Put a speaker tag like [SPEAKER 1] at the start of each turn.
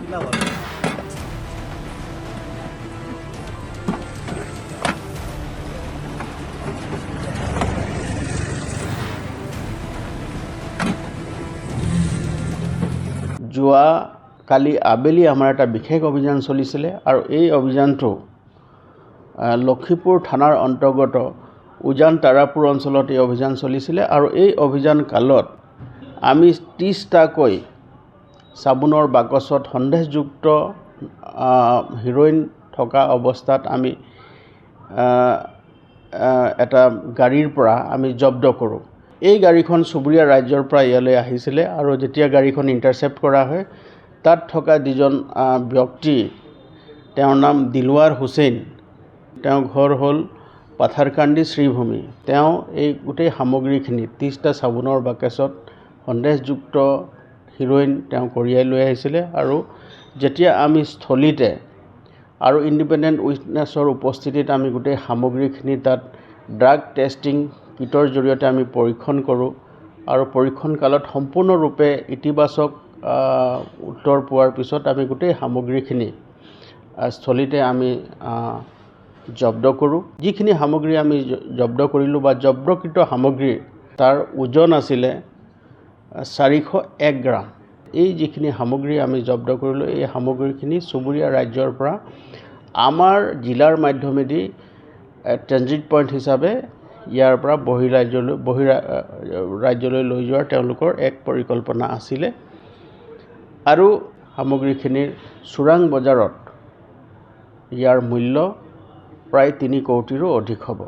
[SPEAKER 1] যোৱা কালি আবেলি আমাৰ এটা বিশেষ অভিযান চলিছিলে আৰু এই অভিযানটো লক্ষীপুৰ থানাৰ অন্তৰ্গত উজান তাৰাপুৰ অঞ্চলত এই অভিযান চলিছিলে আৰু এই অভিযান কালত আমি 30টাকৈ চাবোনৰ বাকচত সন্দেহযুক্ত হিৰোইন থকা অৱস্থাত আমি এটা গাড়ীৰ পৰা আমি জব্দ কৰোঁ। এই গাড়ীখন চুবুৰীয়া ৰাজ্যৰ পৰা ইয়ালৈ আহিছিলে আৰু যেতিয়া গাড়ীখন ইণ্টাৰচেপ্ট কৰা হয় তাত থকা যিজন ব্যক্তি তেওঁৰ নাম দিলৱাৰ হুছেইন, তেওঁৰ ঘৰ হ'ল পাথাৰকান্দি শ্ৰীভূমি। তেওঁ এই গোটেই সামগ্ৰীখিনি 30টা চাবোনৰ বাকচত সন্দেহযুক্ত হিৰোইন তেওঁ কঢ়িয়াই লৈ আহিছিলে আৰু যেতিয়া আমি স্থলীতে আৰু ইণ্ডিপেণ্ডেণ্ট উইটনেছৰ উপস্থিতিত আমি গোটেই সামগ্ৰীখিনি তাত ড্ৰাগ টেষ্টিং কিটৰ জৰিয়তে আমি পৰীক্ষণ কৰোঁ আৰু পৰীক্ষণ কালত সম্পূৰ্ণৰূপে ইতিবাচক উত্তৰ পোৱাৰ পিছত আমি গোটেই সামগ্ৰীখিনি স্থলীতে আমি জব্দ কৰোঁ। যিখিনি সামগ্ৰী আমি জব্দ কৰিলোঁ বা জব্দকৃত সামগ্ৰীৰ তাৰ ওজন আছিলে 401 গ্ৰাম। এই যিখিনি সামগ্ৰী আমি জব্দ কৰিলোঁ এই সামগ্ৰীখিনি চুবুৰীয়া ৰাজ্যৰ পৰা আমাৰ জিলাৰ মাধ্যমেদি ট্ৰেনজিট পইণ্ট হিচাপে ইয়াৰ পৰা ৰাজ্যলৈ লৈ যোৱাৰ তেওঁলোকৰ এক পৰিকল্পনা আছিলে আৰু সামগ্ৰীখিনিৰ চোৰাং বজাৰত ইয়াৰ মূল্য প্ৰায় 3 কোটিৰো অধিক হ'ব।